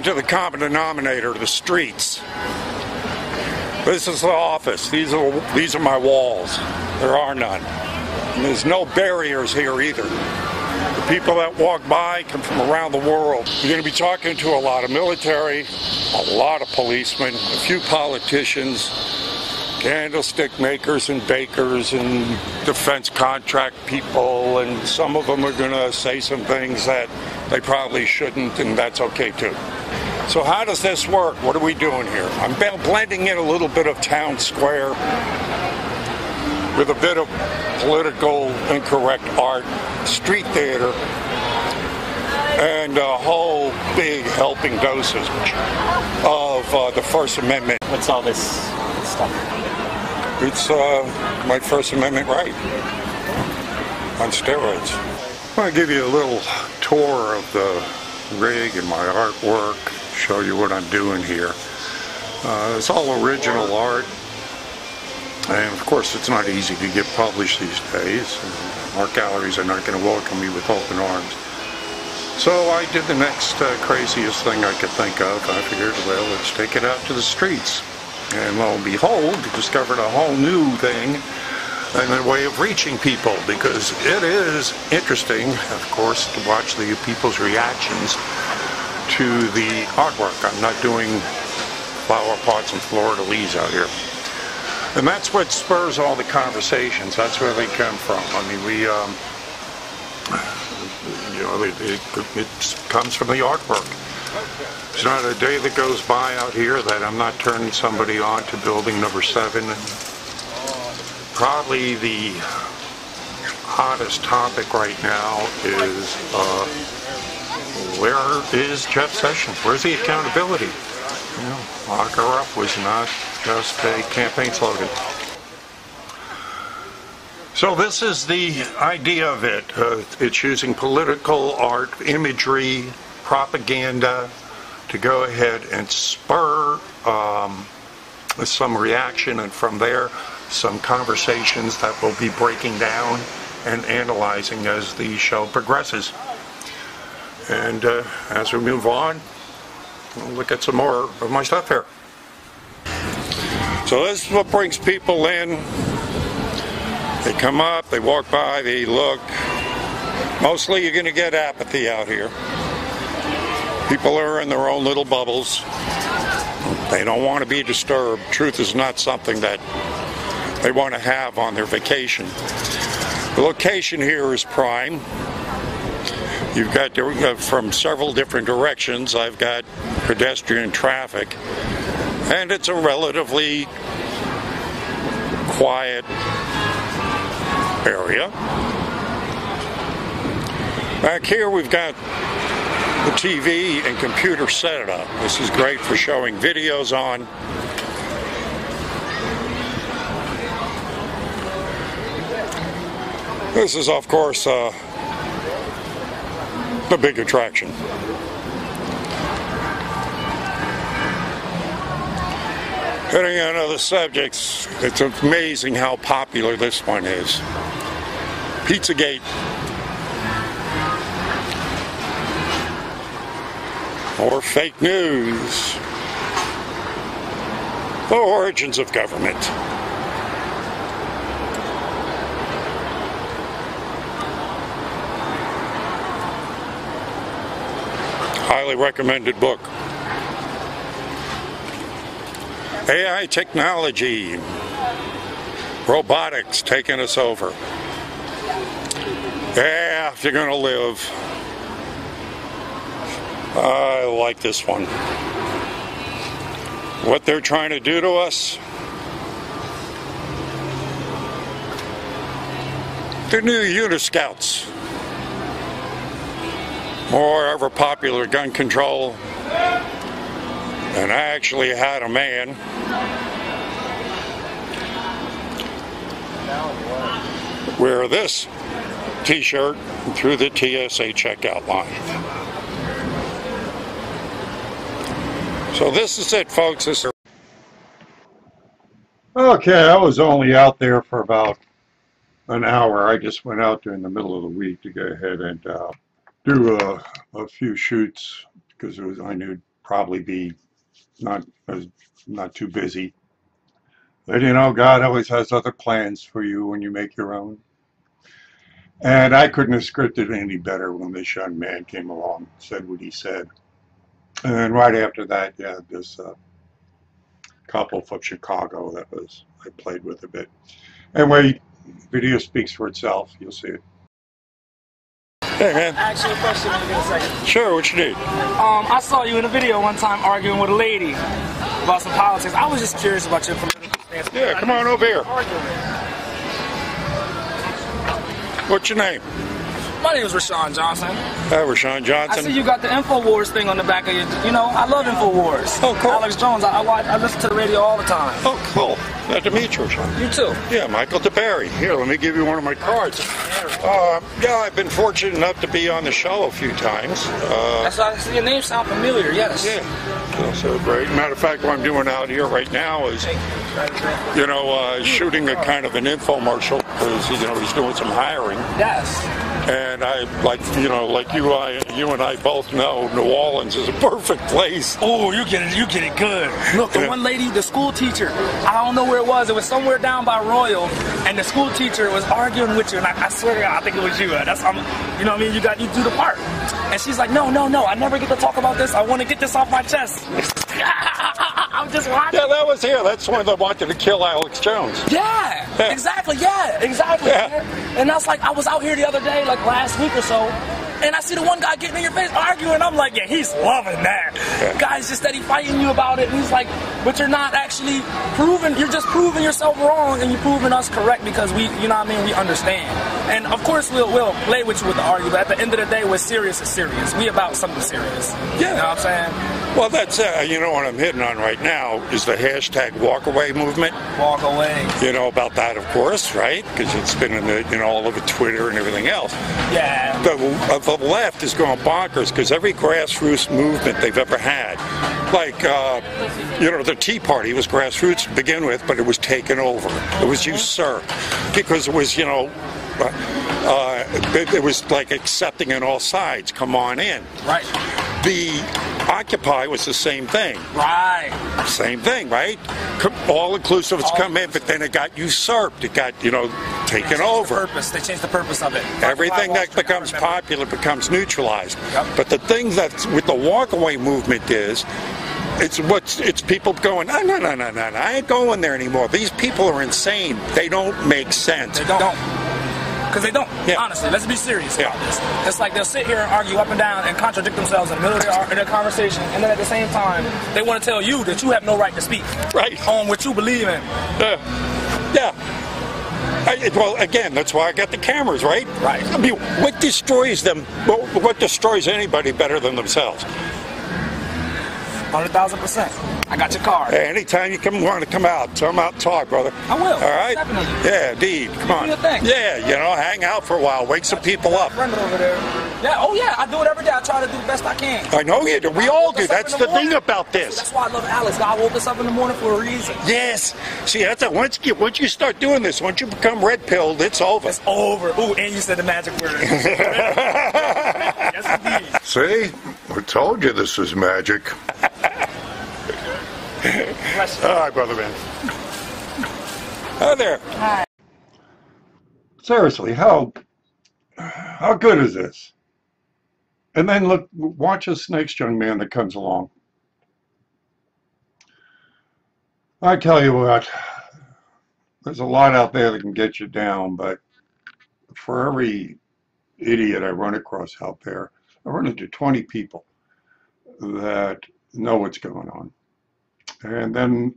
to the common denominator, the streets. This is the office. These are my walls. There are none. And there's no barriers here either. The people that walk by come from around the world. You're going to be talking to a lot of military, a lot of policemen, a few politicians, candlestick makers and bakers and defense contract people, and some of them are going to say some things that they probably shouldn't, and that's okay too. So how does this work? What are we doing here? I'm blending in a little bit of town square with a bit of political incorrect art, street theater, and a whole big helping dosage of the First Amendment. What's all this stuff? It's my First Amendment right on steroids. I want to give you a little tour of the rig and my artwork, show you what I'm doing here. It's all original art, and of course it's not easy to get published these days. Art galleries are not going to welcome me with open arms. So I did the next craziest thing I could think of. I figured, well, let's take it out to the streets. And lo and behold, discovered a whole new thing and a way of reaching people, because it is interesting, of course, to watch the people's reactions to the artwork. I'm not doing flower pots and fleur-de-lis out here. And that's what spurs all the conversations. That's where they come from. I mean, it comes from the artwork. There's not a day that goes by out here that I'm not turning somebody on to building number 7. And probably the hottest topic right now is where is Jeff Sessions? Where's the accountability? You know, lock her up was not just a campaign slogan. So this is the idea of it. It's using political art, imagery, propaganda to go ahead and spur some reaction, and from there some conversations that will be breaking down and analyzing as the show progresses. And as we move on, we'll look at some more of my stuff here. So this is what brings people in. They come up, they walk by, they look. Mostly you're going to get apathy out here. People are in their own little bubbles. They don't want to be disturbed. Truth is not something that they want to have on their vacation. The location here is prime. You've got from several different directions. I've got pedestrian traffic, and it's a relatively quiet area. Back here we've got the TV and computer setup. This is great for showing videos on. This is, of course, the big attraction. Heading on other subjects, it's amazing how popular this one is. Pizzagate. Or fake news. The origins of government. Highly recommended book. AI technology. Robotics taking us over. Yeah, if you're going to live. I like this one. What they're trying to do to us. The new Uniscouts. More ever popular gun control. And I actually had a man wear this t-shirt through the TSA checkout line. So this is it, folks. Okay, I was only out there for about an hour. I just went out during the middle of the week to go ahead and do a few shoots because I knew probably be not too busy. But you know, God always has other plans for you when you make your own. And I couldn't have scripted it any better when this young man came along and said what he said. And right after that, yeah, this couple from Chicago that I played with a bit. Anyway, video speaks for itself. You'll see it. Hey, man. Ask you a question in a second. Sure, what you need? I saw you in a video one time arguing with a lady about some politics. I was just curious about your political stance. Yeah, come on over here. What's your name? My name is Rashawn Johnson. Hi, Rashawn Johnson. I see you got the Infowars thing on the back of your, you know, I love Infowars. Oh, cool. Alex Jones, I listen to the radio all the time. Oh, cool. Glad to meet you, Rashawn. You too. Yeah, Michael DeBerry. Here, let me give you one of my cards. Yeah, I've been fortunate enough to be on the show a few times. That's why I see your name sound familiar, yes. Yeah. So great. Matter of fact, what I'm doing out here right now is, you know, shooting a kind of an infomercial because, you know, he's doing some hiring. Yes. And I, like, you know, like you and I both know, New Orleans is a perfect place. Oh, you get it good. Look, the one lady, the school teacher, I don't know where it was somewhere down by Royal, and the school teacher was arguing with you, and I swear to God, I think it was you. That's, you know what I mean? You do the part. And she's like, no, I never get to talk about this. I want to get this off my chest. I'm just watching. Yeah, that was here. That's when they wanted to kill Alex Jones. Yeah. Exactly. Yeah, exactly. Yeah. And I was out here the other day, like last week or so, and I see the one guy getting in your face arguing. I'm like, yeah, he's loving that. Yeah. Guy's just steady fighting you about it. And he's like, but you're not actually you're just proving yourself wrong, and you're proving us correct because we, you know what I mean, we understand. And of course, we'll play with you with the argument, but at the end of the day, we're serious is serious. We about something serious. Yeah. You know what I'm saying? Well, that's, you know what I'm hitting on right now is the hashtag walkaway movement. Walk away. You know about that, of course, right? Because it's been in the, you know, all over Twitter and everything else. Yeah. The left is going bonkers because every grassroots movement they've ever had, like, you know, the Tea Party was grassroots to begin with, but it was taken over. It was usurped because it was, you know, it was like accepting on all sides. Come on in. Right. The Occupy was the same thing. Right. Same thing, right? All inclusive has come in, but then it got usurped. It got, you know, taken over. They changed the purpose of it. Everything that becomes popular becomes neutralized. Yep. But the thing that's with the walkaway movement is, it's people going, no, I ain't going there anymore. These people are insane. They don't make sense. They don't. Because they don't. Yeah. Honestly, let's be serious about this. It's like they'll sit here and argue up and down and contradict themselves in the middle of their conversation, and then at the same time, they want to tell you that you have no right to speak on what you believe in. Yeah. Well, again, that's why I got the cameras, right? Right. I mean, what destroys them? What destroys anybody better than themselves? 100,000%. I got your card. Hey, anytime you want to come out, come out and talk, brother. I will. All right? Definitely. Yeah, indeed. Come on. Do your thing. Yeah, you know, hang out for a while, wake some people up. Friend over there. Yeah, oh yeah, I do it every day. I try to do the best I can. I know you do. We all do. That's the thing about this. That's why I love Alex. God woke us up in the morning for a reason. Yes. See, that's it. Once you start doing this, once you become red-pilled, it's over. It's over. Ooh, and you said the magic word. Yes, indeed. See? I told you this was magic. All right, brother man. Hi there. Hi. Seriously, how good is this? And then watch this next young man that comes along. I tell you what, there's a lot out there that can get you down, but for every idiot I run across out there, I run into 20 people that know what's going on. And then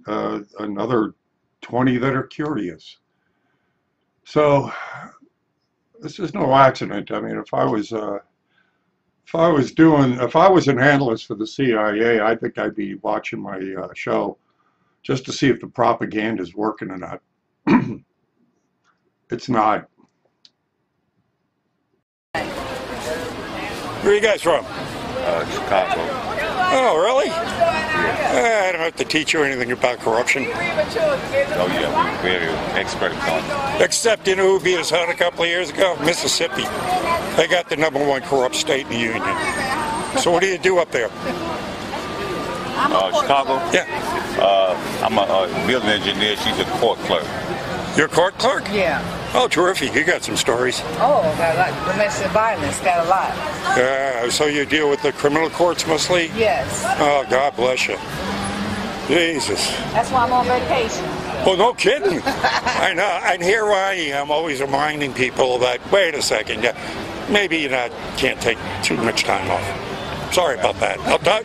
another 20 that are curious. So this is no accident. I mean, if I was an analyst for the CIA, I think I'd be watching my show just to see if the propaganda is working or not. It's not. Where are you guys from? Chicago. Oh, really? Yeah. I don't have to teach you anything about corruption. Oh, yeah, we're very expert on it. Except, you know who beat us out a couple of years ago? Mississippi. They got the #1 corrupt state in the union. So what do you do up there? Chicago? Yeah. I'm a building engineer. She's a court clerk. You're a court clerk? Yeah. Oh, terrific. You got some stories. Oh, got a lot. Domestic violence, got a lot. So you deal with the criminal courts mostly? Yes. Oh, God bless you. Jesus. That's why I'm on vacation. Well, no kidding. I know. And here I am always reminding people that, wait a second, maybe you can't take too much time off. Sorry about that.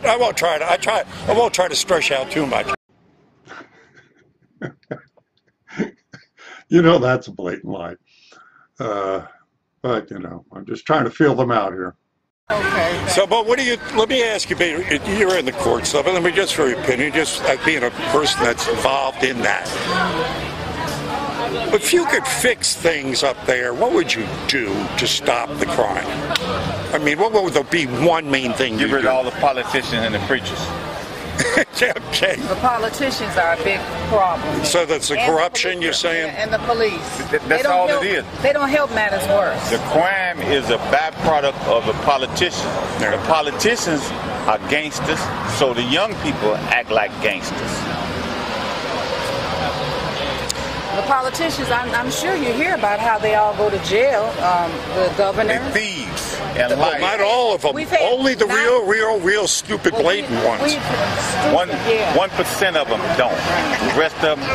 I won't try to. I won't try to stress you out too much. You know that's a blatant lie. But I'm just trying to feel them out here. Okay. So, but let me ask you, you're in the court stuff, and let me just for your opinion, just being a person that's involved in that. If you could fix things up there, what would you do to stop the crime? I mean, what would be one main thing you do? Get rid of all the politicians and the preachers. Okay. The politicians are a big problem. So that's the corruption you're saying? And the police. That's all it is. They don't help matters worse. The crime is a byproduct of the politicians. The politicians are gangsters, so the young people act like gangsters. The politicians, I'm sure you hear about how they all go to jail. The governor. They're thieves and liars. Well, not all of them. Only the real stupid, blatant ones. 1% of them don't. The rest of them,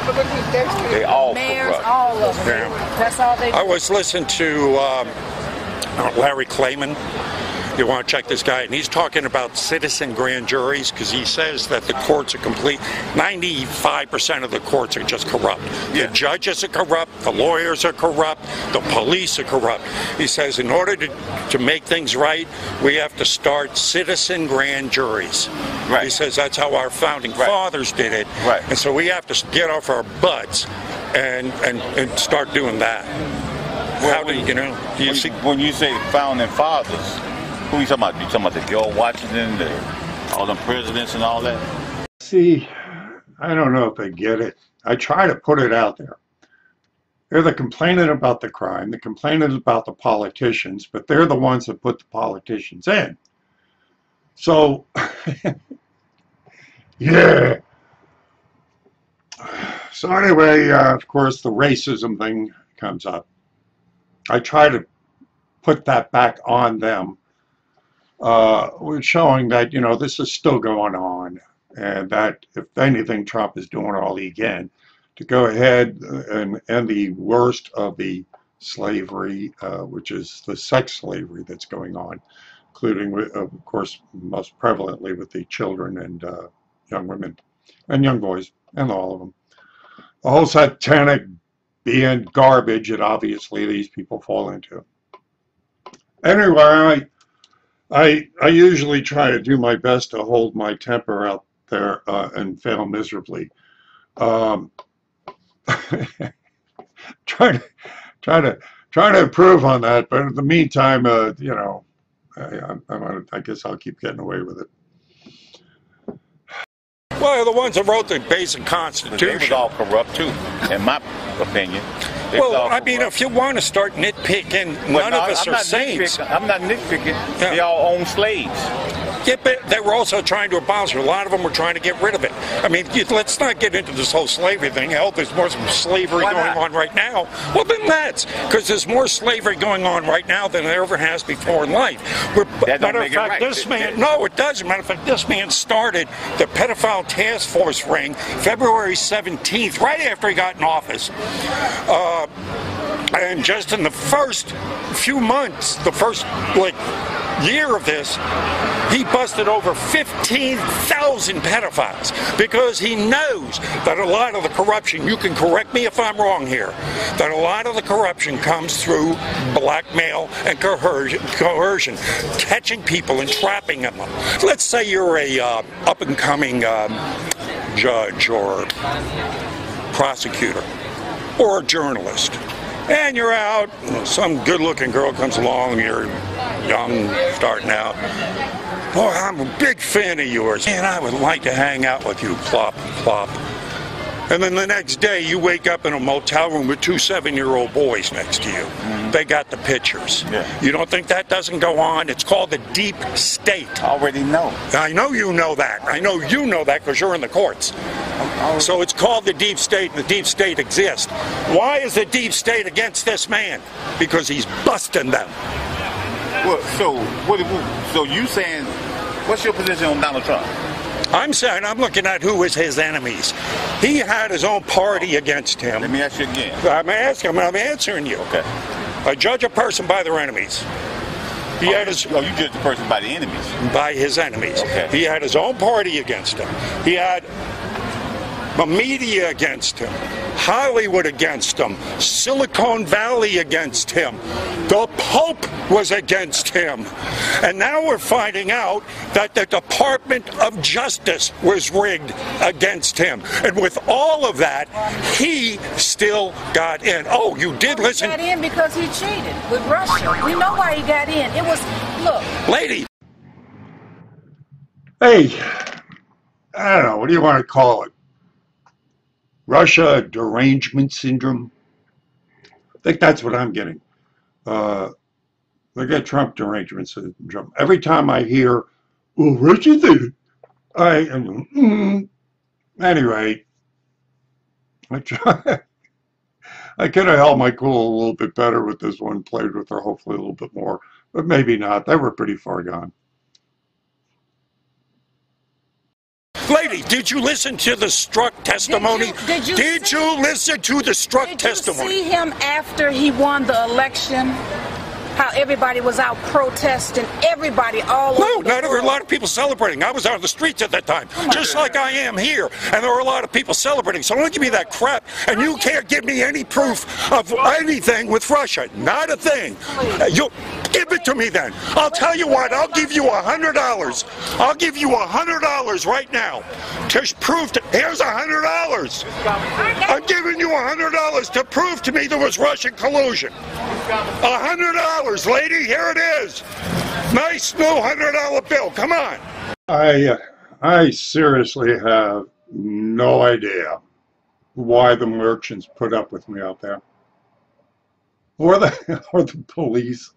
they all mayors, corrupt. all of them. Yeah. That's all they do. I was listening to Larry Klayman. You want to check this guy, and he's talking about citizen grand juries because he says that the courts are complete. 95% of the courts are just corrupt. Yeah. The judges are corrupt, the lawyers are corrupt, the police are corrupt. He says in order to make things right, we have to start citizen grand juries. Right. He says that's how our founding fathers did it. Right. And so we have to get off our butts and start doing that. Well, how do you see? When you say founding fathers, who are you talking about? You talking about the George Washington, all them presidents and all that? See, I don't know if they get it. I try to put it out there. They're the complainant about the crime, the complainant about the politicians, but they're the ones that put the politicians in. So, yeah. So anyway, of course, the racism thing comes up. I try to put that back on them. We're showing that, this is still going on, and that, if anything, Trump is doing all he can to go ahead and end the worst of the slavery, which is the sex slavery that's going on, including, of course, most prevalently with the children and young women and young boys, and all of them. The whole satanic being garbage that obviously these people fall into. Anyway, I usually try to do my best to hold my temper out there and fail miserably. Try to improve on that, but in the meantime, I guess I'll keep getting away with it. Well, the ones that wrote the basic Constitution. They was all corrupt too, in my opinion. Well, I mean, if you want to start nitpicking, none of us are saints. I'm not nitpicking. Yeah. They all own slaves. Yeah, but they were also trying to abolish it. A lot of them were trying to get rid of it. I mean, let's not get into this whole slavery thing. Hell, there's more slavery going on right now. Well, then that's because there's more slavery going on right now than there ever has before in life. Matter of fact, this man, no, it doesn't. Matter of fact, this man started the pedophile task force ring February 17th, right after he got in office. And just in the first few months, the first, year of this, he busted over 15,000 pedophiles because he knows that a lot of the corruption, you can correct me if I'm wrong here, that a lot of the corruption comes through blackmail and coercion, catching people and trapping them. Let's say you're a up-and-coming judge or prosecutor or a journalist. And you're out, some good-looking girl comes along, you're young, starting out. Boy, I'm a big fan of yours, and I would like to hang out with you, plop, plop. And then the next day, you wake up in a motel room with two 7-year-old boys next to you. They got the pictures. Yeah. You don't think that doesn't go on? It's called the deep state. I already know. I know you know that. I know you know that because you're in the courts. So it's called the deep state, and the deep state exists. Why is the deep state against this man? Because he's busting them. Well, so you saying, what's your position on Donald Trump? I'm saying I'm looking at who is his enemies. He had his own party against him. Let me ask you again. I'm answering you. Okay. I judge a person by their enemies. You judge the person by the enemies. By his enemies. Okay. He had his own party against him. He had the media against him, Hollywood against him, Silicon Valley against him. The Pope was against him. And now we're finding out that the Department of Justice was rigged against him. And with all of that, he still got in. Oh, you did listen. He got in because he cheated with Russia. We know why he got in. It was, look. Lady. Hey, I don't know, what do you want to call it? Russia derangement syndrome? I think that's what I'm getting. They get Trump derangement syndrome. Every time I hear, well, Russia did it, anyway, I could have held my cool a little bit better with this one, played with her hopefully a little bit more, but maybe not. They were pretty far gone. Lady, did you listen to the Strzok testimony? Did you listen to the Strzok testimony? Did you see him after he won the election? How everybody was out protesting, everybody all over the world. No, there were a lot of people celebrating. I was out on the streets at that time, just like I am here, and there were a lot of people celebrating. So don't give me that crap, and you can't give me any proof of anything with Russia. Not a thing. You give it to me then. I'll tell you what, I'll give you $100. I'll give you $100 right now to prove to, here's $100. I'm giving you $100 to prove to me there was Russian collusion. $100. Lady, here it is. Nice new $100 bill. Come on. I seriously have no idea why the merchants put up with me out there, or the police,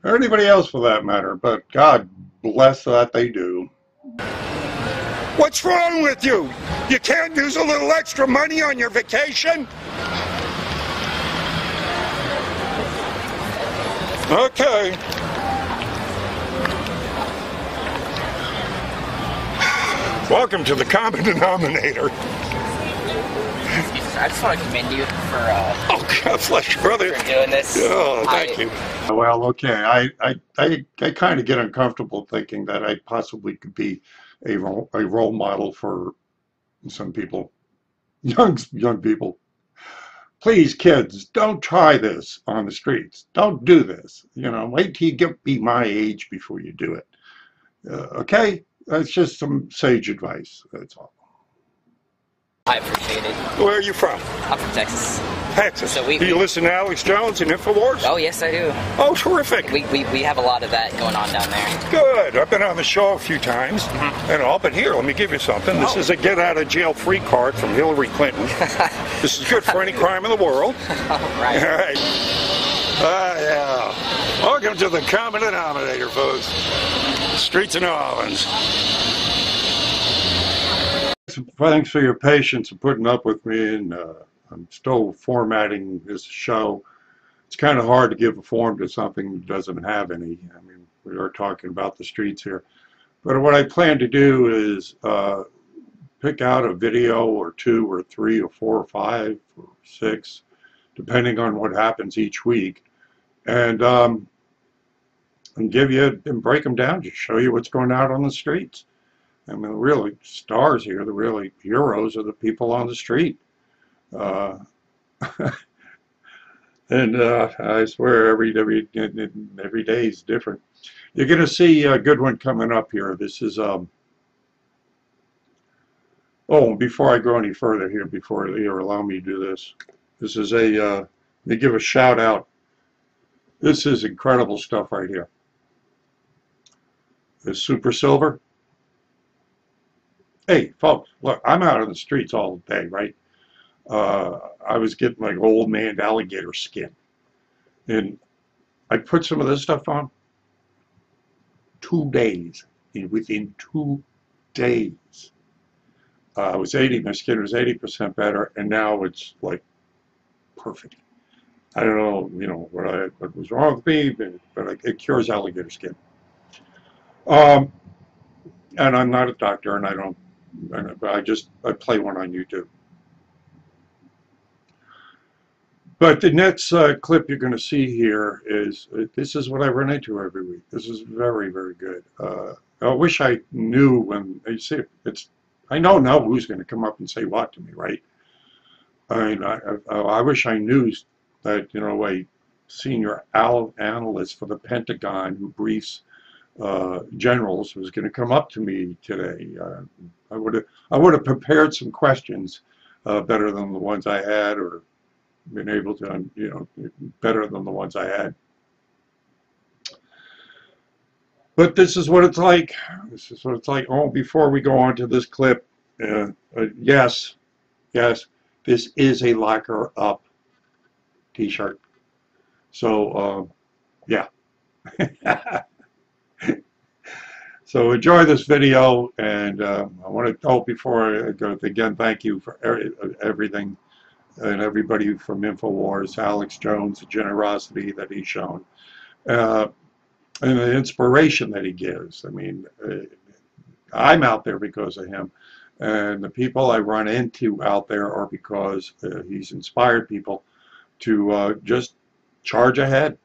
or anybody else for that matter. But God bless that they do. What's wrong with you? You can't use a little extra money on your vacation? Okay. Welcome to the common denominator. I just want to commend you for oh, God bless you, brother. For doing this. Oh, thank you. Well, okay. I kind of get uncomfortable thinking that I possibly could be a role model for some people, young people. Please, kids, don't try this on the streets. Don't do this. You know, wait till you be my age before you do it. Okay? That's just some sage advice. That's all. I appreciate it. Where are you from? I'm from Texas. Texas. So do you listen to Alex Jones and Infowars? Oh, yes, I do. Oh, terrific. We have a lot of that going on down there. Good. I've been on the show a few times and all, but here, let me give you something. This is a get-out-of-jail-free card from Hillary Clinton. This is good for any crime in the world. Right. All right. Yeah. Welcome to the common denominator, folks. Streets of New Orleans. Thanks for your patience and putting up with me, and I'm still formatting this show. It's kind of hard to give a form to something that doesn't have any. I mean, we are talking about the streets here. But what I plan to do is pick out a video or 2 or 3 or 4 or 5 or 6, depending on what happens each week, and give you and break them down, just show you what's going out on the streets. I mean, the really stars here, the really heroes are the people on the street. And I swear every day is different. You're going to see a good one coming up here. This is, oh, before I go any further here, before you allow me to do this, this is a, let me give a shout out. This is incredible stuff right here. This super silver. Hey, folks, look, I'm out on the streets all day, right? I was getting like old man alligator skin. And I put some of this stuff on 2 days. Within 2 days. My skin was 80% better, and now it's like perfect. I don't know, what was wrong with me, but it cures alligator skin. And I'm not a doctor, and I play one on YouTube. But the next clip you're going to see here this is what I run into every week. This is very, very good. I wish I knew when you see it. I know now who's going to come up and say what to me, right? I mean, I wish I knew that, a senior analyst for the Pentagon who briefs generals was going to come up to me today. I would have prepared some questions better than the ones I had, or been able to, better than the ones I had. But this is what it's like. This is what it's like. Oh, before we go on to this clip, yes, this is a Locker Up t-shirt. So, yeah. So enjoy this video, and I want to, before I go, again, thank you for everything, and everybody from Infowars, Alex Jones, the generosity that he's shown. And the inspiration that he gives. I mean, I'm out there because of him, and the people I run into out there are because he's inspired people to just charge ahead.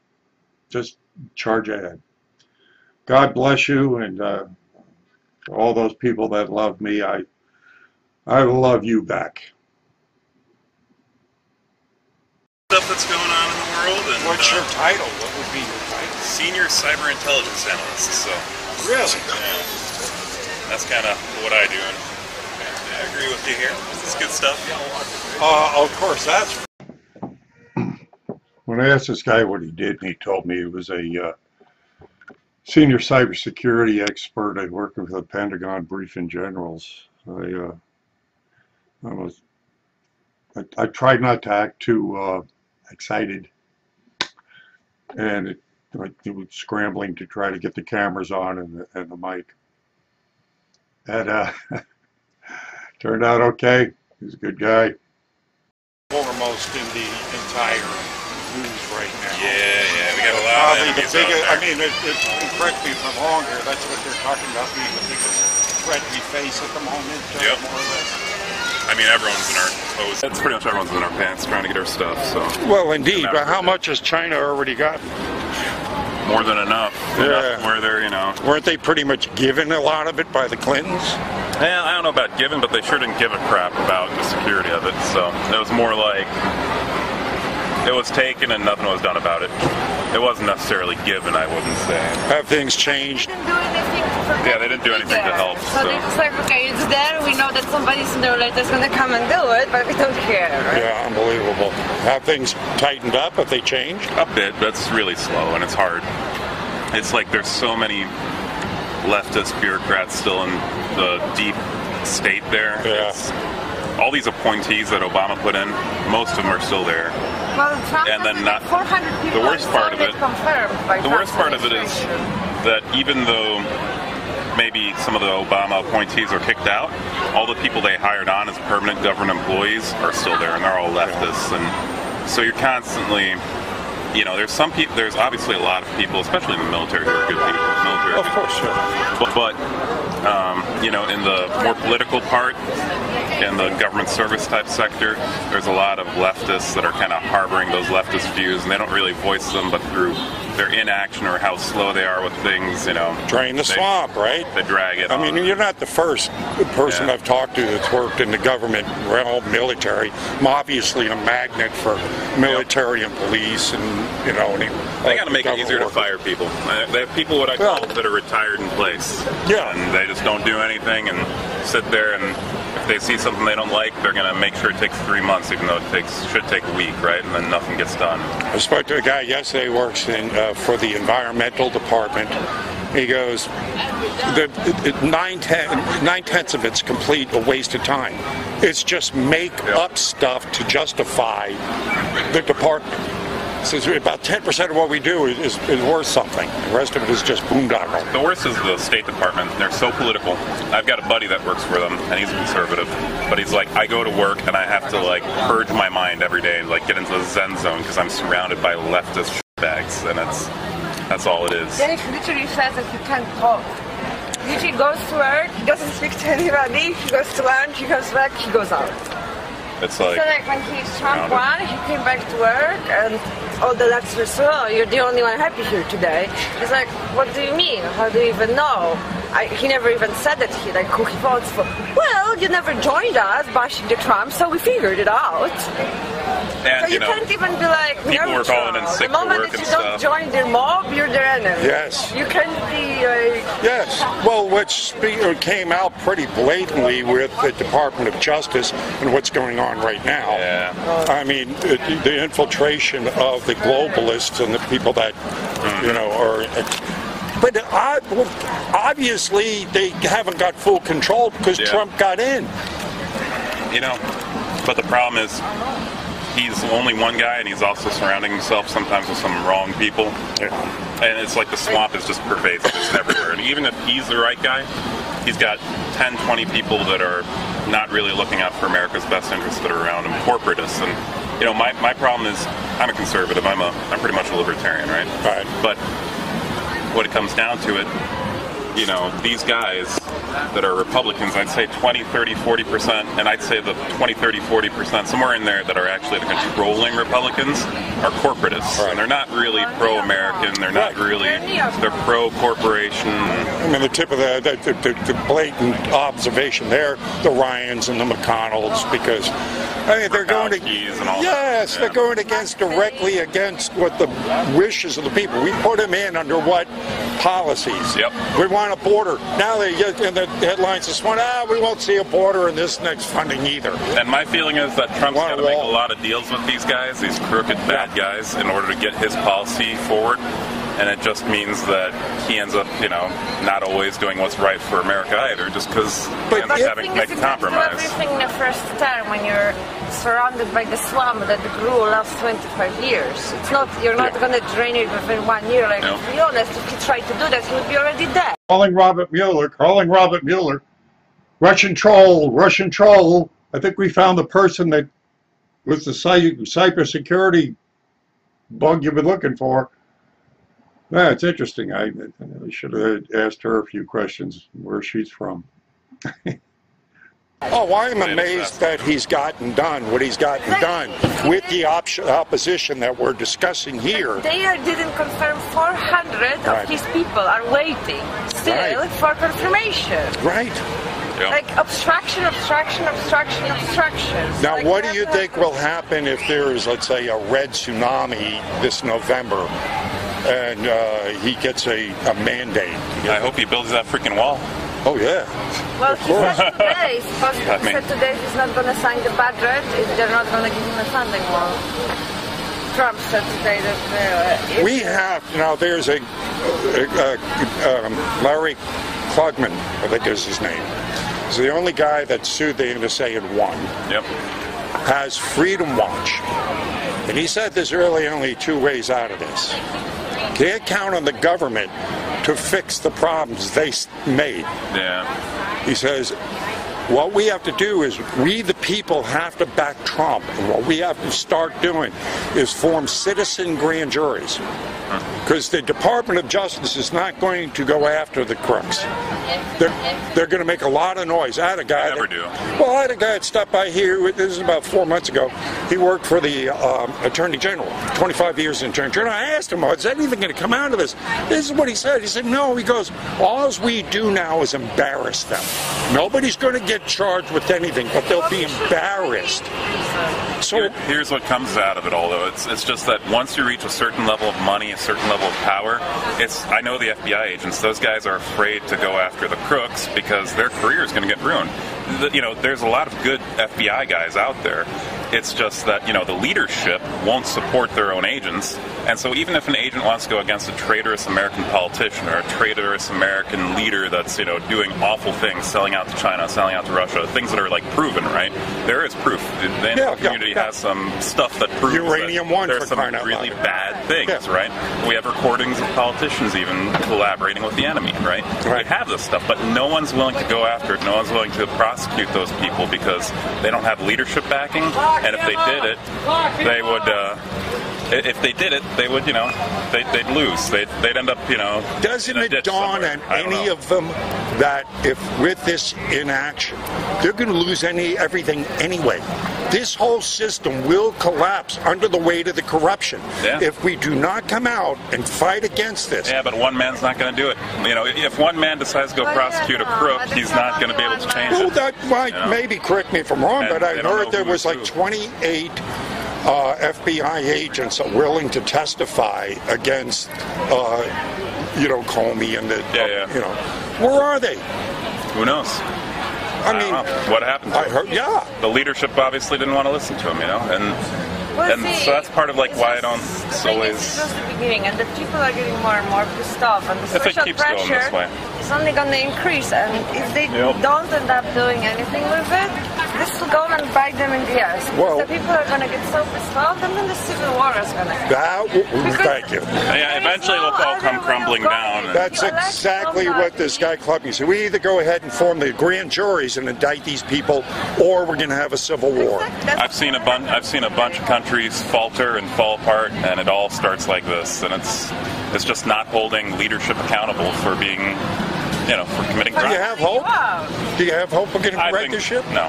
Just charge ahead. God bless you, and all those people that love me, I love you back. Stuff that's going on in the world. And what's your title? What would be your title? Senior Cyber Intelligence Analyst. So really, yeah, that's kind of what I do. And I agree with you here. This is good stuff. Of course, that's. When I asked this guy what he did, and he told me he was a senior cybersecurity expert. I worked with the Pentagon briefing generals. I tried not to act too excited, and it was scrambling to try to get the cameras on and the mic. And turned out okay. He's a good guy. Foremost in the entire news right now. Yeah, we got a lot of enemies out there. I mean, correct me if I'm wrong here, that's what they're talking about being the biggest threat we face at the moment, yep. More or less. I mean, everyone's in our clothes. That's pretty much everyone's in our pants trying to get our stuff, so. Well, indeed, but how much has China already got? More than enough. Yeah. Where they're, Weren't they pretty much given a lot of it by the Clintons? Yeah, I don't know about given, but they sure didn't give a crap about the security of it, so it was more like it was taken and nothing was done about it. It wasn't necessarily given, I wouldn't say. Have things changed? Yeah, they didn't do anything to help. So they're just like, okay, it's there, we know that somebody sooner or later is going to come and do it, but we don't care, right? Yeah, unbelievable. Have things tightened up? Have they changed? A bit, but it's really slow and it's hard. It's like there's so many leftist bureaucrats still in the deep state there. Yeah. All these appointees that Obama put in, most of them are still there. Well, Trump and then not 400 people. The worst part of it. The worst part of it is that even though maybe some of the Obama appointees are kicked out, all the people they hired on as permanent government employees are still there, and they're all leftists. And so you're constantly, there's some people. There's obviously a lot of people, especially in the military, who are good people. Of course, sure. But in the more political part, in the government service type sector, there's a lot of leftists that are kind of harboring those leftist views, and they don't really voice them, but through their inaction or how slow they are with things, Drain the swamp, right? They drag it on. I mean, you're not the first person I've talked to that's worked in the government realm, military. I'm obviously a magnet for military and police, and they got to make it easier to fire people. They have people what I call that are retired in place. Yeah. And they just don't do anything and sit there, and if they see something they don't like, they're going to make sure it takes 3 months, even though it should take a week, right? And then nothing gets done. I spoke to a guy yesterday who works for the environmental department. He goes, 9/10 of it's complete a waste of time. is just make up stuff to justify the department. So about 10% of what we do is worth something. The rest of it is just boondoggle. The worst is the State Department. They're so political. I've got a buddy that works for them, and he's a conservative. But he's like, I go to work and I have to like purge my mind every day and like get into the Zen zone because I'm surrounded by leftist bags, and that's all it is. Then he literally says that he can't talk. He literally goes to work, he doesn't speak to anybody, he goes to lunch, he goes back, he goes out. It's like, so like when Trump won, he came back to work and all the leftists said, oh, you're the only one happy here today. He's like, what do you mean? How do you even know? He never even said that who he votes for. Well, you never joined us bashing the Trump, so we figured it out. And, so you can't even be like, people were calling in sick the moment to work that you and don't stuff. join their mob, you're their enemy. Yes. You can't be like... Yes. Well, which came out pretty blatantly with the Department of Justice and what's going on right now. Yeah. I mean, the infiltration of the globalists and the people that, are... But obviously they haven't got full control because Trump got in. But the problem is he's only one guy, and he's also surrounding himself sometimes with some wrong people. Yeah. And it's like the swamp is just pervasive. It's everywhere. And even if he's the right guy, he's got 10, 20 people that are not really looking out for America's best interests that are around him, corporatists. And, my problem is I'm a conservative. I'm pretty much a libertarian, right? Right. But when it comes down to it, these guys that are Republicans, I'd say 20, 30, 40%, and I'd say the 20, 30, 40%, somewhere in there that are actually the controlling Republicans are corporatists. Right. And they're not really pro-American. They're not really, they're pro-corporation. I mean, the tip of the blatant observation there, the Ryans and the McConnells, because they're going to, they're going directly against what the wishes of the people. We put them in under what policies? Yep. We want a border. Now they get in the headlines this morning, we won't see a border in this next funding either. And my feeling is that Trump's got to make a lot of deals with these guys, these crooked bad guys, in order to get his policy forward. And it just means that he ends up, not always doing what's right for America either, just because he ends up having to make a compromise. Everything in the first term when you're surrounded by the slum that grew last 25 years. It's not, you're not going to drain it within 1 year. Like, to be honest, if he tried to do that, he would be already dead. Calling Robert Mueller. Russian troll. I think we found the person that was the cybersecurity bug you've been looking for. Yeah, it's interesting. I should have asked her a few questions where she's from. I'm amazed that he's gotten done what he's gotten done with the opposition that we're discussing here. They didn't confirm 400 of his people are waiting still for confirmation. Right. Yep. Like obstruction. Now, what do you think will happen if there is, let's say, a red tsunami this November and he gets a mandate? I hope he builds that freaking wall. Oh, yeah. Well, he said today he's not going to sign the budget if they're not going to give him a funding wall. Trump said today that... we have, there's a Larry Klugman, I think is his name. He's the only guy that sued the NSA and won. Yep. Has Freedom Watch. And he said there's really only two ways out of this. Can't count on the government to fix the problems they made. Yeah. He says, what we have to do is we, the people, have to back Trump. And what we have to start doing is form citizen grand juries. Because the Department of Justice is not going to go after the crooks. They're going to make a lot of noise. I had a guy that stopped by here, this is about 4 months ago. He worked for the Attorney General, 25 years in Attorney General. I asked him, is anything going to come out of this? This is what he said. He said, no. He goes, all we do now is embarrass them. Nobody's going to get charged with anything, but they'll be embarrassed. So here's what comes out of it all, though. It's just that once you reach a certain level of money, a certain level of power, I know the FBI agents, those guys are afraid to go after the crooks because their career is going to get ruined. There's a lot of good FBI guys out there, It's just that, the leadership won't support their own agents. And so even if an agent wants to go against a traitorous American politician or a traitorous American leader that's, doing awful things, selling out to China, selling out to Russia, things that are like proven, right? There is proof. The Indian community has some stuff that proves Uranium that One there's some really bad things, right? We have recordings of politicians even collaborating with the enemy, right? We have this stuff, but no one's willing to go after it. No one's willing to prosecute those people because they don't have leadership backing. And if they did it, they would. If they did it, they would, they'd lose. They'd end up, Doesn't it dawn on any of them that if with this inaction, they're going to lose everything anyway? This whole system will collapse under the weight of the corruption if we do not come out and fight against this. Yeah, but one man's not going to do it. If one man decides to go prosecute a crook, he's not going to be able to change it. That might maybe, correct me if I'm wrong, but I heard there was like 28 FBI agents are willing to testify against, Comey and the, where are they? Who knows? I mean, what happened to him? The leadership obviously didn't want to listen to him, and so that's part of like why I don't always. It's just the beginning, and the people are getting more and more pissed off, and the social pressure is only going to increase. And if they don't end up doing anything with it, this will go and bite them in the ass. Well, the people are going to get so pissed off, and then the civil war is going to happen. Thank you. Yeah, eventually it'll all come crumbling down. That's exactly what this guy Club said. We either go ahead and form the grand juries and indict these people, or we're going to have a civil war. I've seen a bunch of countries falter and fall apart, and it all starts like this. And it's just not holding leadership accountable for being, for committing crimes. Do you have hope? Do you have hope we're going to correct this ship? No.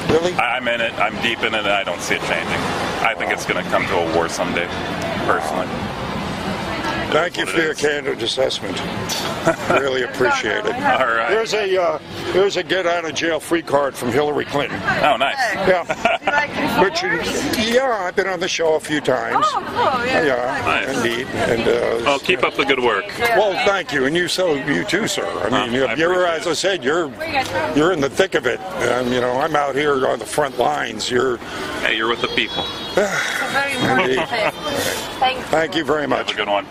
Really? I'm in it. I'm deep in it, and I don't see it changing. I think it's going to come to a war someday, personally. Thank you for your candid assessment. Really appreciate it. All right. There's a get out of jail free card from Hillary Clinton. Oh, nice. Yeah. I've been on the show a few times. Oh, cool. Yeah. Nice. Indeed. And keep up the good work. Well, thank you, and you too, sir. I mean, as I said, you're in the thick of it. I'm out here on the front lines. You're with the people. Very important. Thank you very much. Have a good one.